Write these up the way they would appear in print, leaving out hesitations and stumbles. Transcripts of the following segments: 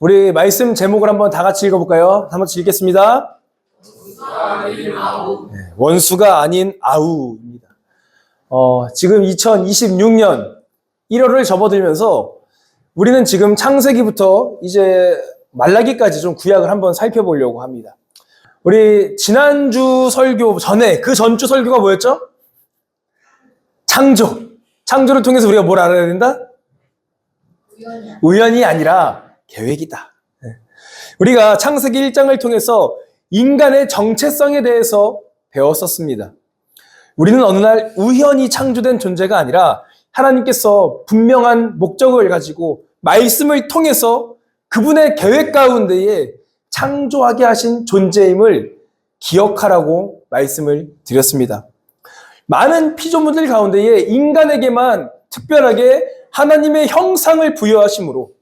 우리 말씀 제목을 한번 다 같이 읽어볼까요? 한번 읽겠습니다. 원수가 아닌 아우입니다. 지금 2026년 1월을 접어들면서 우리는 지금 창세기부터 이제 말라기까지 좀 구약을 한번 살펴보려고 합니다. 우리 지난주 설교 전에 그 전주 설교가 뭐였죠? 창조. 창조를 통해서 우리가 뭘 알아야 된다? 우연이 아니라 계획이다. 우리가 창세기 1장을 통해서 인간의 정체성에 대해서 배웠었습니다. 우리는 어느 날 우연히 창조된 존재가 아니라 하나님께서 분명한 목적을 가지고 말씀을 통해서 그분의 계획 가운데에 창조하게 하신 존재임을 기억하라고 말씀을 드렸습니다. 많은 피조물들 가운데에 인간에게만 특별하게 하나님의 형상을 부여하심으로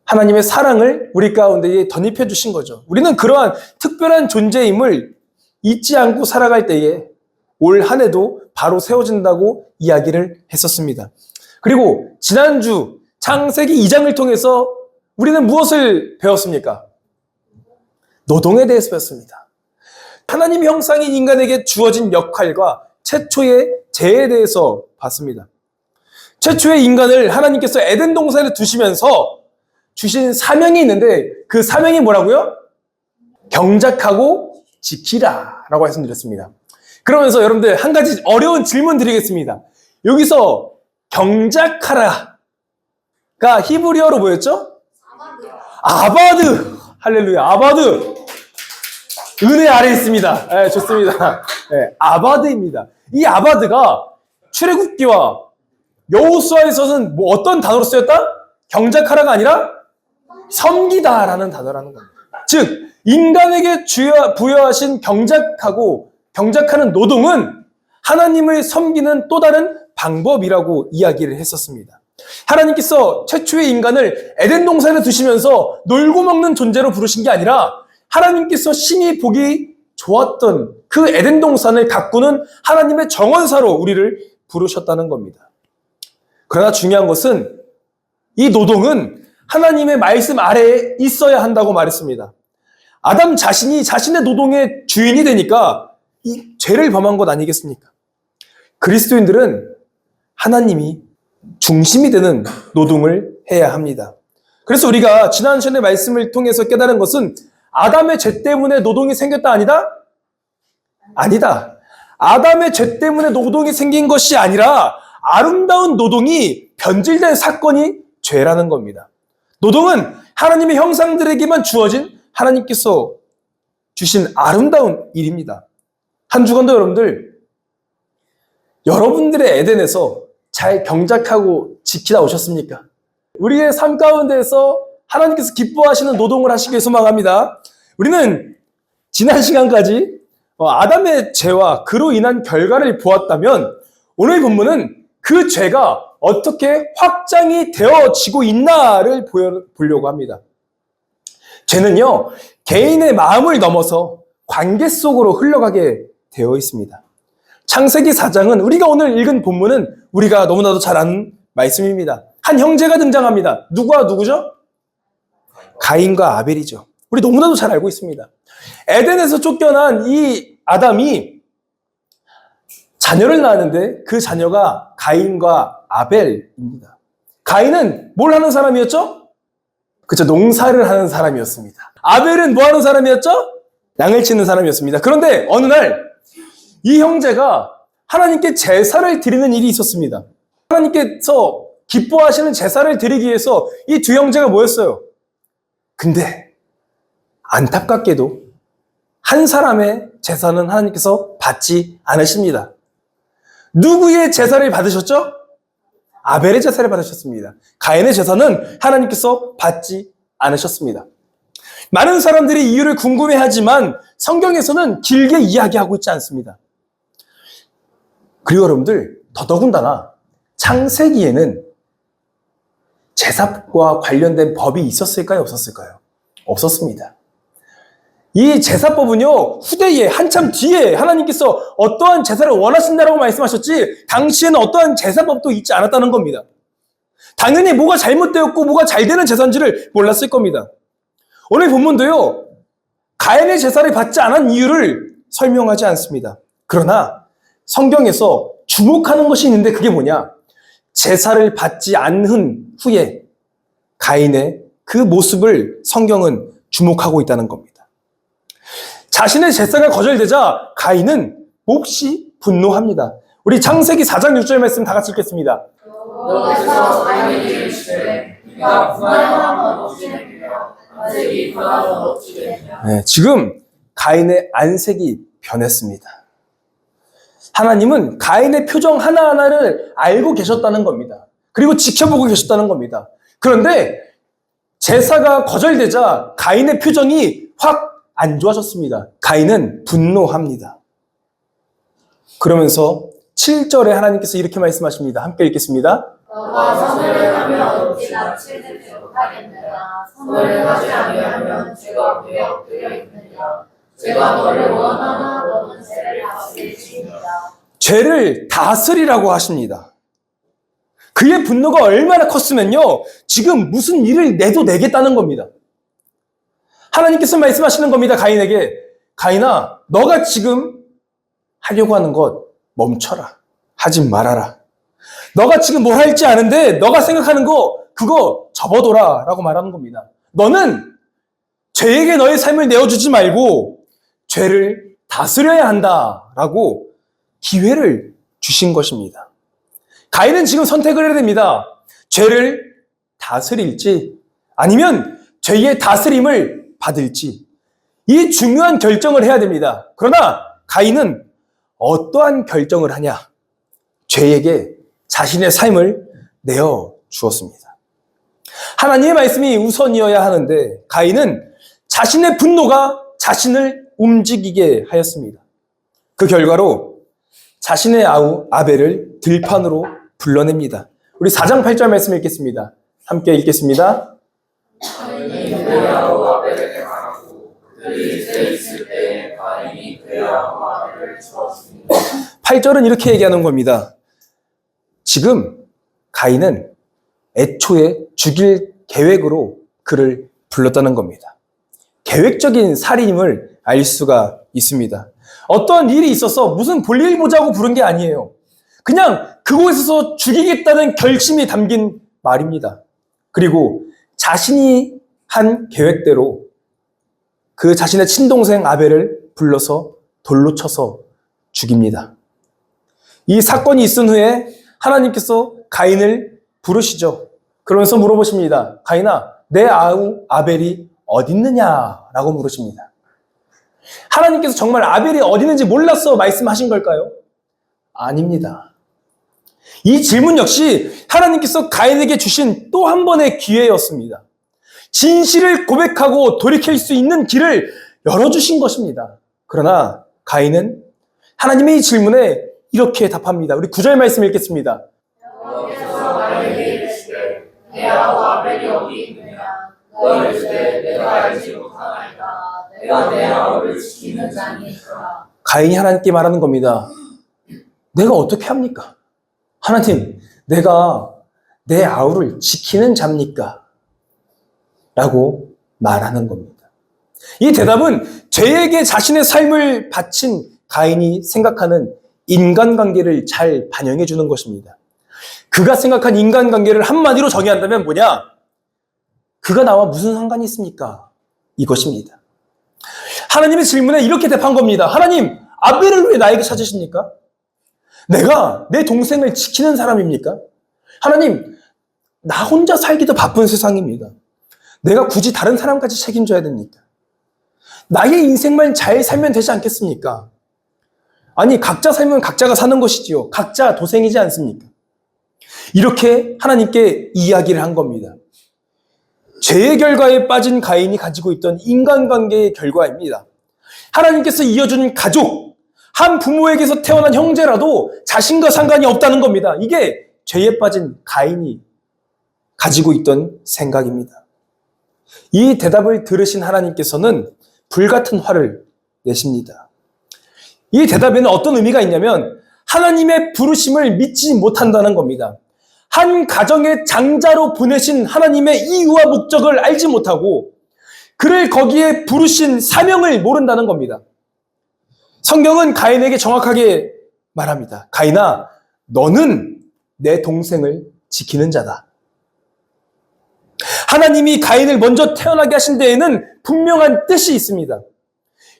하나님의 사랑을 우리 가운데에 덧입혀 주신 거죠. 우리는 그러한 특별한 존재임을 잊지 않고 살아갈 때에 올 한 해도 바로 세워진다고 이야기를 했었습니다. 그리고 지난주 창세기 2장을 통해서 우리는 무엇을 배웠습니까? 노동에 대해서 배웠습니다. 하나님 형상인 인간에게 주어진 역할과 최초의 죄에 대해서 봤습니다. 최초의 인간을 하나님께서 에덴 동산에 두시면서 주신 사명이 있는데 그 사명이 뭐라고요? 경작하고 지키라 라고 말씀드렸습니다. 그러면서 여러분들 한 가지 어려운 질문 드리겠습니다. 여기서 경작하라가 히브리어로 뭐였죠? 아바드. 할렐루야. 아바드. 은혜 아래 있습니다. 네, 좋습니다. 네, 아바드입니다. 이 아바드가 출애굽기와 여호수아에서는 뭐 어떤 단어로 쓰였다? 경작하라가 아니라 섬기다라는 단어라는 겁니다. 즉 인간에게 부여하신 경작하는 노동은 하나님을 섬기는 또 다른 방법이라고 이야기를 했었습니다. 하나님께서 최초의 인간을 에덴 동산에 두시면서 놀고 먹는 존재로 부르신 게 아니라 하나님께서 심히 보기 좋았던 그 에덴 동산을 가꾸는 하나님의 정원사로 우리를 부르셨다는 겁니다. 그러나 중요한 것은 이 노동은 하나님의 말씀 아래에 있어야 한다고 말했습니다. 아담 자신이 자신의 노동의 주인이 되니까 이 죄를 범한 것 아니겠습니까? 그리스도인들은 하나님이 중심이 되는 노동을 해야 합니다. 그래서 우리가 지난 시간의 말씀을 통해서 깨달은 것은 아담의 죄 때문에 노동이 생겼다 아니다? 아니다. 아담의 죄 때문에 노동이 생긴 것이 아니라 아름다운 노동이 변질된 사건이 죄라는 겁니다. 노동은 하나님의 형상들에게만 주어진 하나님께서 주신 아름다운 일입니다. 한 주간도 여러분들의 에덴에서 잘 경작하고 지키다 오셨습니까? 우리의 삶 가운데에서 하나님께서 기뻐하시는 노동을 하시길 소망합니다. 우리는 지난 시간까지 아담의 죄와 그로 인한 결과를 보았다면 오늘 본문은 그 죄가 어떻게 확장이 되어지고 있나를 보려고 합니다. 죄는요, 개인의 마음을 넘어서 관계 속으로 흘러가게 되어 있습니다. 창세기 4장은 우리가 오늘 읽은 본문은 우리가 너무나도 잘 아는 말씀입니다. 한 형제가 등장합니다. 누구와 누구죠? 가인과 아벨이죠. 우리 너무나도 잘 알고 있습니다. 에덴에서 쫓겨난 이 아담이 자녀를 낳았는데 그 자녀가 가인과 아벨입니다. 가인은 뭘 하는 사람이었죠? 그쵸, 농사를 하는 사람이었습니다. 아벨은 뭐 하는 사람이었죠? 양을 치는 사람이었습니다. 그런데 어느 날 이 형제가 하나님께 제사를 드리는 일이 있었습니다. 하나님께서 기뻐하시는 제사를 드리기 위해서 이 두 형제가 모였어요. 근데 안타깝게도 한 사람의 제사는 하나님께서 받지 않으십니다. 누구의 제사를 받으셨죠? 아벨의 제사를 받으셨습니다. 가인의 제사는 하나님께서 받지 않으셨습니다. 많은 사람들이 이유를 궁금해하지만 성경에서는 길게 이야기하고 있지 않습니다. 그리고 여러분들 더더군다나 창세기에는 제사과 관련된 법이 있었을까요? 없었을까요? 없었습니다. 이 제사법은요, 후대에 한참 뒤에 하나님께서 어떠한 제사를 원하신다라고 말씀하셨지 당시에는 어떠한 제사법도 있지 않았다는 겁니다. 당연히 뭐가 잘못되었고 뭐가 잘 되는 제사인지를 몰랐을 겁니다. 오늘 본문도요, 가인의 제사를 받지 않은 이유를 설명하지 않습니다. 그러나 성경에서 주목하는 것이 있는데 그게 뭐냐? 제사를 받지 않은 후에 가인의 그 모습을 성경은 주목하고 있다는 겁니다. 자신의 제사가 거절되자 가인은 몹시 분노합니다. 우리 창세기 4장 6절 말씀 다 같이 읽겠습니다. 여호와께서 가인에게 이르시되 네가 분하여함은 어찌되며 안색이 변함은 어찌되며. 네, 지금 가인의 안색이 변했습니다. 하나님은 가인의 표정 하나하나를 알고 계셨다는 겁니다. 그리고 지켜보고 계셨다는 겁니다. 그런데 제사가 거절되자 가인의 표정이 확 안 좋아졌습니다. 가인은 분노합니다. 그러면서 7절에 하나님께서 이렇게 말씀하십니다. 함께 읽겠습니다. 너가 선을 하면 어찌 낯을 내지 못하겠느냐. 선을 하지 아니하면 죄가 왜 엎드려 있느냐. 죄가 너를 원하나 너는 죄를 다스릴지니라. 죄를 다스리라고 하십니다. 그의 분노가 얼마나 컸으면요, 지금 무슨 일을 내도 내겠다는 겁니다. 하나님께서 말씀하시는 겁니다. 가인에게, 가인아, 너가 지금 하려고 하는 것 멈춰라. 하지 말아라. 너가 지금 뭘 할지 아는데 너가 생각하는 거 그거 접어둬라 라고 말하는 겁니다. 너는 죄에게 너의 삶을 내어주지 말고 죄를 다스려야 한다 라고 기회를 주신 것입니다. 가인은 지금 선택을 해야 됩니다. 죄를 다스릴지 아니면 죄의 다스림을 받을지, 이 중요한 결정을 해야 됩니다. 그러나 가인은 어떠한 결정을 하냐? 죄에게 자신의 삶을 내어 주었습니다. 하나님의 말씀이 우선이어야 하는데 가인은 자신의 분노가 자신을 움직이게 하였습니다. 그 결과로 자신의 아우 아벨을 들판으로 불러냅니다. 우리 4장 8절 말씀 읽겠습니다. 함께 읽겠습니다. 가인이 그의 아우 아벨에게 말하고 그들이 이제 있을 때에 가인이 그의 아우 아벨을 죽었습니다. 8절은 이렇게 얘기하는 겁니다. 지금 가인은 애초에 죽일 계획으로 그를 불렀다는 겁니다. 계획적인 살인임을 알 수가 있습니다. 어떤 일이 있어서 무슨 볼일 보자고 부른 게 아니에요. 그냥 그곳에서 죽이겠다는 결심이 담긴 말입니다. 그리고 자신이 한 계획대로 그 자신의 친동생 아벨을 불러서 돌로 쳐서 죽입니다. 이 사건이 있은 후에 하나님께서 가인을 부르시죠. 그러면서 물어보십니다. 가인아, 내 아우 아벨이 어디 있느냐라고 물으십니다. 하나님께서 정말 아벨이 어디 있는지 몰라서 말씀하신 걸까요? 아닙니다. 이 질문 역시 하나님께서 가인에게 주신 또 한 번의 기회였습니다. 진실을 고백하고 돌이킬 수 있는 길을 열어주신 것입니다. 그러나 가인은 하나님의 이 질문에 이렇게 답합니다. 우리 9절 말씀 읽겠습니다. 여호와께서 가인에게 이르시되 내 아우 아벨이 어디 있느냐. 너가 이르시되 내가 알지 못하나이다. 내가 내 아우를 지키는 자니까. 가인이 하나님께 말하는 겁니다. 내가 어떻게 합니까? 하나님, 내가 내 아우를 지키는 자입니까? 라고 말하는 겁니다. 이 대답은 죄에게 자신의 삶을 바친 가인이 생각하는 인간관계를 잘 반영해 주는 것입니다. 그가 생각한 인간관계를 한마디로 정의한다면 뭐냐? 그가 나와 무슨 상관이 있습니까? 이것입니다. 하나님의 질문에 이렇게 대답한 겁니다. 하나님, 아벨을 왜 나에게 찾으십니까? 내가 내 동생을 지키는 사람입니까? 하나님, 나 혼자 살기도 바쁜 세상입니다. 내가 굳이 다른 사람까지 책임져야 됩니까? 나의 인생만 잘 살면 되지 않겠습니까? 아니, 각자 살면 각자가 사는 것이지요. 각자 도생이지 않습니까? 이렇게 하나님께 이야기를 한 겁니다. 죄의 결과에 빠진 가인이 가지고 있던 인간관계의 결과입니다. 하나님께서 이어준 가족, 한 부모에게서 태어난 형제라도 자신과 상관이 없다는 겁니다. 이게 죄에 빠진 가인이 가지고 있던 생각입니다. 이 대답을 들으신 하나님께서는 불같은 화를 내십니다. 이 대답에는 어떤 의미가 있냐면 하나님의 부르심을 믿지 못한다는 겁니다. 한 가정의 장자로 보내신 하나님의 이유와 목적을 알지 못하고 그를 거기에 부르신 사명을 모른다는 겁니다. 성경은 가인에게 정확하게 말합니다. 가인아, 너는 내 동생을 지키는 자다. 하나님이 가인을 먼저 태어나게 하신 데에는 분명한 뜻이 있습니다.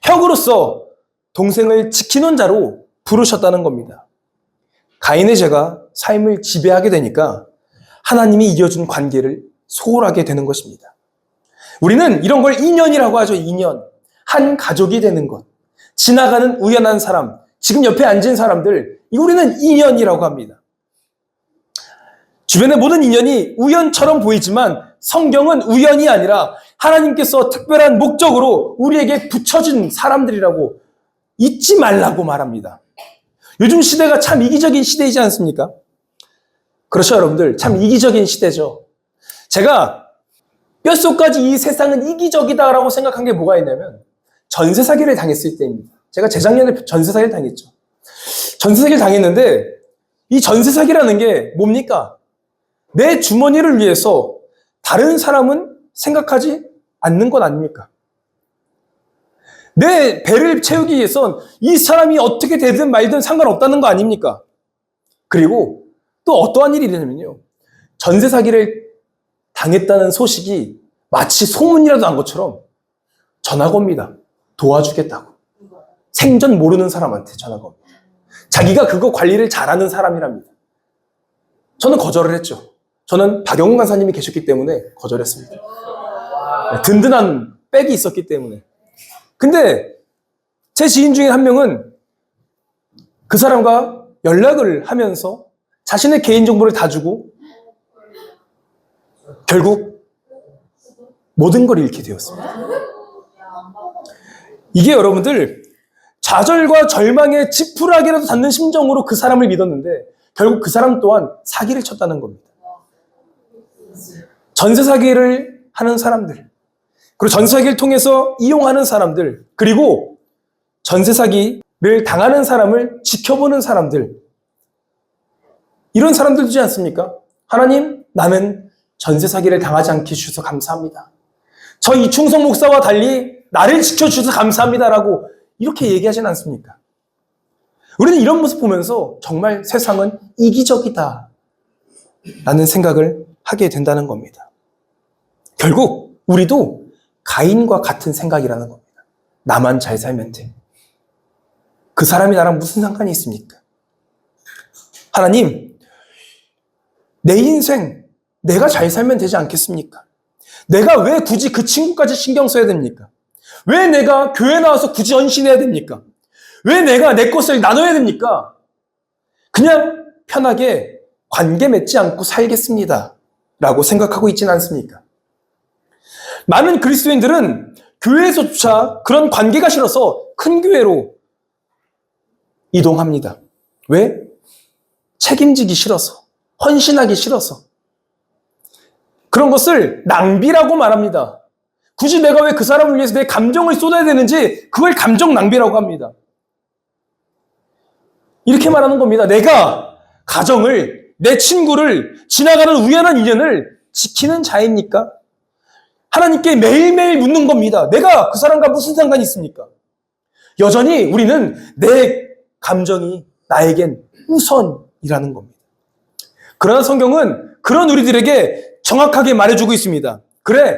혁으로서 동생을 지키는 자로 부르셨다는 겁니다. 가인의 죄가 삶을 지배하게 되니까 하나님이 이어준 관계를 소홀하게 되는 것입니다. 우리는 이런 걸 인연이라고 하죠. 인연. 한 가족이 되는 것. 지나가는 우연한 사람, 지금 옆에 앉은 사람들, 우리는 인연이라고 합니다. 주변의 모든 인연이 우연처럼 보이지만 성경은 우연이 아니라 하나님께서 특별한 목적으로 우리에게 붙여진 사람들이라고 잊지 말라고 말합니다. 요즘 시대가 참 이기적인 시대이지 않습니까? 그렇죠, 여러분들. 참 이기적인 시대죠. 제가 뼛속까지 이 세상은 이기적이다라고 생각한 게 뭐가 있냐면 전세 사기를 당했을 때입니다. 제가 재작년에 전세 사기를 당했죠. 전세 사기를 당했는데 이 전세 사기라는 게 뭡니까? 내 주머니를 위해서 다른 사람은 생각하지 않는 것 아닙니까? 내 배를 채우기 위해선 이 사람이 어떻게 되든 말든 상관없다는 거 아닙니까? 그리고 또 어떠한 일이 되냐면요. 전세 사기를 당했다는 소식이 마치 소문이라도 난 것처럼 전화가 옵니다. 도와주겠다고. 생전 모르는 사람한테 전화가 옵니다. 자기가 그거 관리를 잘하는 사람이랍니다. 저는 거절을 했죠. 저는 박영훈 간사님이 계셨기 때문에 거절했습니다. 든든한 백이 있었기 때문에. 근데 제 지인 중에 한 명은 그 사람과 연락을 하면서 자신의 개인정보를 다 주고 결국 모든 걸 잃게 되었습니다. 이게 여러분들 좌절과 절망에 지푸라기라도 닿는 심정으로 그 사람을 믿었는데 결국 그 사람 또한 사기를 쳤다는 겁니다. 전세 사기를 하는 사람들, 그리고 전세 사기를 통해서 이용하는 사람들, 그리고 전세 사기를 당하는 사람을 지켜보는 사람들, 이런 사람들이지 않습니까? 하나님, 나는 전세 사기를 당하지 않게 해주셔서 감사합니다. 저 이충성 목사와 달리 나를 지켜주셔서 감사합니다라고 이렇게 얘기하진 않습니까? 우리는 이런 모습 보면서 정말 세상은 이기적이다 라는 생각을 하게 된다는 겁니다. 결국 우리도 가인과 같은 생각이라는 겁니다. 나만 잘 살면 돼. 그 사람이 나랑 무슨 상관이 있습니까? 하나님, 내 인생 내가 잘 살면 되지 않겠습니까? 내가 왜 굳이 그 친구까지 신경 써야 됩니까? 왜 내가 교회 나와서 굳이 헌신해야 됩니까? 왜 내가 내 것을 나눠야 됩니까? 그냥 편하게 관계 맺지 않고 살겠습니다. 라고 생각하고 있지는 않습니까? 많은 그리스도인들은 교회에서조차 그런 관계가 싫어서 큰 교회로 이동합니다. 왜? 책임지기 싫어서, 헌신하기 싫어서. 그런 것을 낭비라고 말합니다. 굳이 내가 왜 그 사람을 위해서 내 감정을 쏟아야 되는지 그걸 감정 낭비라고 합니다. 이렇게 말하는 겁니다. 내가 가정을, 내 친구를, 지나가는 우연한 인연을 지키는 자입니까? 하나님께 매일매일 묻는 겁니다. 내가 그 사람과 무슨 상관이 있습니까? 여전히 우리는 내 감정이 나에겐 우선이라는 겁니다. 그러나 성경은 그런 우리들에게 정확하게 말해주고 있습니다. 그래,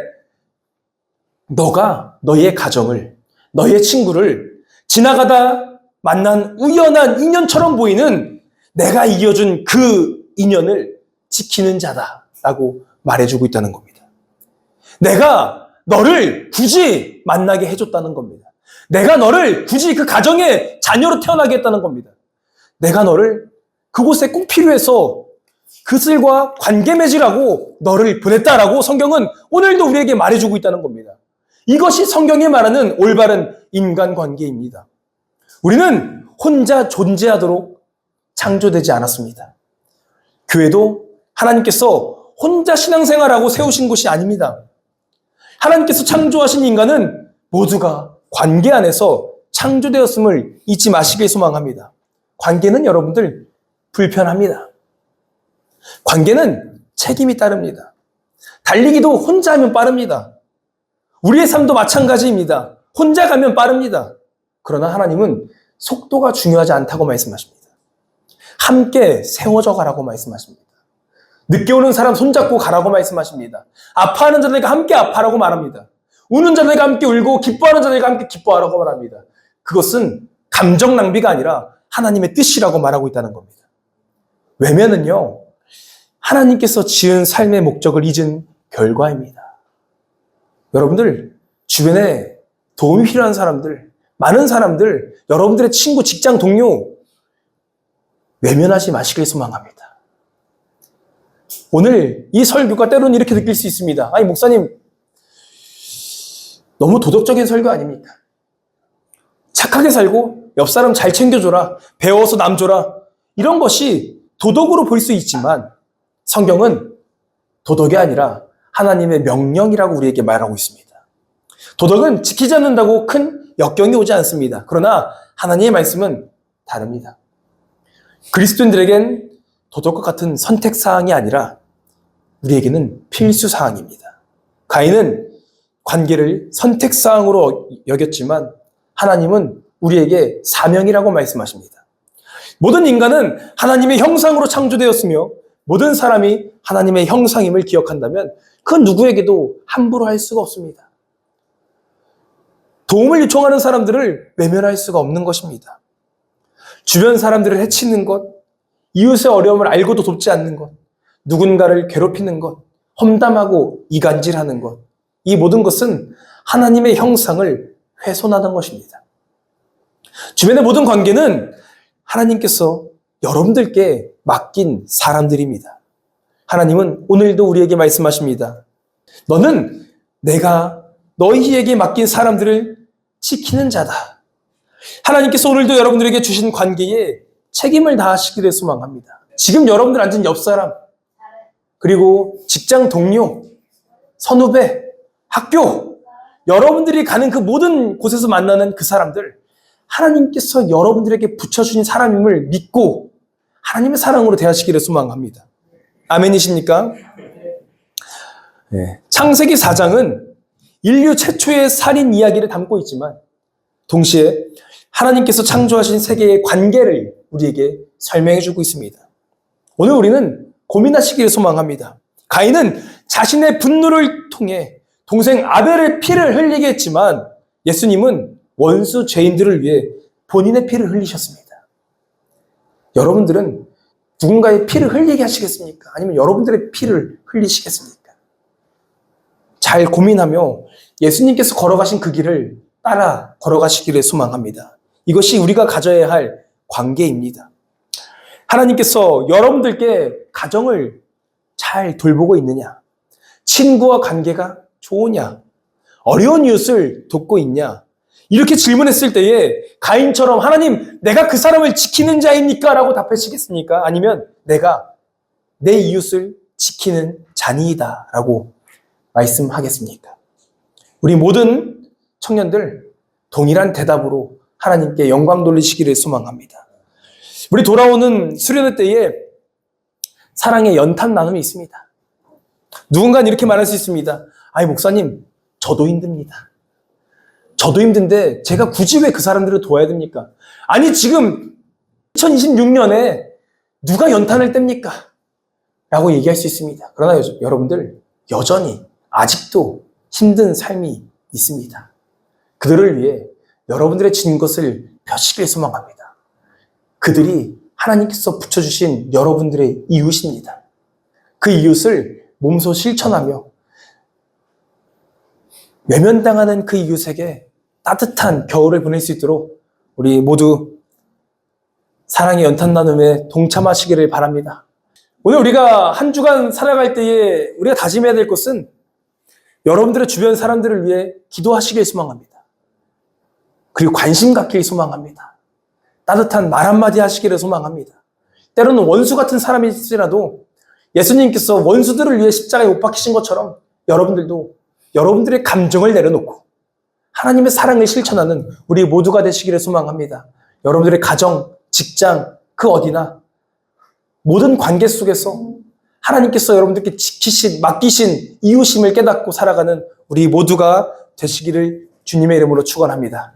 너가 너의 가정을, 너의 친구를 지나가다 만난 우연한 인연처럼 보이는 내가 이어준 그 인연을 지키는 자다라고 말해주고 있다는 겁니다. 내가 너를 굳이 만나게 해줬다는 겁니다. 내가 너를 굳이 그 가정의 자녀로 태어나게 했다는 겁니다. 내가 너를 그곳에 꼭 필요해서 그들과 관계 맺으라고 너를 보냈다라고 성경은 오늘도 우리에게 말해주고 있다는 겁니다. 이것이 성경이 말하는 올바른 인간관계입니다. 우리는 혼자 존재하도록 창조되지 않았습니다. 교회도 하나님께서 혼자 신앙생활하고 세우신 곳이 아닙니다. 하나님께서 창조하신 인간은 모두가 관계 안에서 창조되었음을 잊지 마시길 소망합니다. 관계는 여러분들 불편합니다. 관계는 책임이 따릅니다. 달리기도 혼자 하면 빠릅니다. 우리의 삶도 마찬가지입니다. 혼자 가면 빠릅니다. 그러나 하나님은 속도가 중요하지 않다고 말씀하십니다. 함께 세워져 가라고 말씀하십니다. 늦게 오는 사람 손잡고 가라고 말씀하십니다. 아파하는 자들과 함께 아파하라고 말합니다. 우는 자들과 함께 울고 기뻐하는 자들과 함께 기뻐하라고 말합니다. 그것은 감정 낭비가 아니라 하나님의 뜻이라고 말하고 있다는 겁니다. 외면은요, 하나님께서 지은 삶의 목적을 잊은 결과입니다. 여러분들, 주변에 도움이 필요한 사람들, 많은 사람들, 여러분들의 친구, 직장 동료, 외면하지 마시길 소망합니다. 오늘 이 설교가 때로는 이렇게 느낄 수 있습니다. 아니, 목사님, 너무 도덕적인 설교 아닙니까? 착하게 살고 옆 사람 잘 챙겨줘라, 배워서 남 줘라, 이런 것이 도덕으로 보일 수 있지만 성경은 도덕이 아니라 하나님의 명령이라고 우리에게 말하고 있습니다. 도덕은 지키지 않는다고 큰 역경이 오지 않습니다. 그러나 하나님의 말씀은 다릅니다. 그리스도인들에겐 도덕과 같은 선택사항이 아니라 우리에게는 필수사항입니다. 가인은 관계를 선택사항으로 여겼지만 하나님은 우리에게 사명이라고 말씀하십니다. 모든 인간은 하나님의 형상으로 창조되었으며 모든 사람이 하나님의 형상임을 기억한다면 그 누구에게도 함부로 할 수가 없습니다. 도움을 요청하는 사람들을 외면할 수가 없는 것입니다. 주변 사람들을 해치는 것, 이웃의 어려움을 알고도 돕지 않는 것, 누군가를 괴롭히는 것, 험담하고 이간질하는 것, 이 모든 것은 하나님의 형상을 훼손하는 것입니다. 주변의 모든 관계는 하나님께서 여러분들께 맡긴 사람들입니다. 하나님은 오늘도 우리에게 말씀하십니다. 너는 내가 너희에게 맡긴 사람들을 지키는 자다. 하나님께서 오늘도 여러분들에게 주신 관계에 책임을 다하시기를 소망합니다. 지금 여러분들 앉은 옆 사람, 그리고 직장 동료, 선후배, 학교, 여러분들이 가는 그 모든 곳에서 만나는 그 사람들, 하나님께서 여러분들에게 붙여주신 사람임을 믿고 하나님의 사랑으로 대하시기를 소망합니다. 아멘이십니까? 네. 창세기 4장은 인류 최초의 살인 이야기를 담고 있지만 동시에 하나님께서 창조하신 세계의 관계를 우리에게 설명해주고 있습니다. 오늘 우리는 고민하시기를 소망합니다. 가인은 자신의 분노를 통해 동생 아벨의 피를 흘리게 했지만 예수님은 원수 죄인들을 위해 본인의 피를 흘리셨습니다. 여러분들은 누군가의 피를 흘리게 하시겠습니까? 아니면 여러분들의 피를 흘리시겠습니까? 잘 고민하며 예수님께서 걸어가신 그 길을 따라 걸어가시기를 소망합니다. 이것이 우리가 가져야 할 관계입니다. 하나님께서 여러분들께 가정을 잘 돌보고 있느냐? 친구와 관계가 좋으냐? 어려운 이웃을 돕고 있냐? 이렇게 질문했을 때에 가인처럼 하나님, 내가 그 사람을 지키는 자입니까? 라고 답하시겠습니까? 아니면 내가 내 이웃을 지키는 자니이다 라고 말씀하겠습니까? 우리 모든 청년들 동일한 대답으로 하나님께 영광 돌리시기를 소망합니다. 우리 돌아오는 수련회 때에 사랑의 연탄 나눔이 있습니다. 누군가는 이렇게 말할 수 있습니다. 아니 목사님, 저도 힘듭니다. 저도 힘든데 제가 굳이 왜 그 사람들을 도와야 됩니까? 아니 지금 2026년에 누가 연탄을 뗍니까? 라고 얘기할 수 있습니다. 그러나 여러분들 여전히 아직도 힘든 삶이 있습니다. 그들을 위해 여러분들의 진 것을 펴시길 소망합니다. 그들이 하나님께서 붙여주신 여러분들의 이웃입니다. 그 이웃을 몸소 실천하며 외면당하는 그 이웃에게 따뜻한 겨울을 보낼 수 있도록 우리 모두 사랑의 연탄 나눔에 동참하시기를 바랍니다. 오늘 우리가 한 주간 살아갈 때에 우리가 다짐해야 될 것은 여러분들의 주변 사람들을 위해 기도하시길 소망합니다. 그리고 관심 갖길 소망합니다. 따뜻한 말 한마디 하시기를 소망합니다. 때로는 원수 같은 사람일지라도 예수님께서 원수들을 위해 십자가에 못 박히신 것처럼 여러분들도 여러분들의 감정을 내려놓고 하나님의 사랑을 실천하는 우리 모두가 되시기를 소망합니다. 여러분들의 가정, 직장, 그 어디나 모든 관계 속에서 하나님께서 여러분들께 맡기신 이웃임을 깨닫고 살아가는 우리 모두가 되시기를 주님의 이름으로 축원합니다.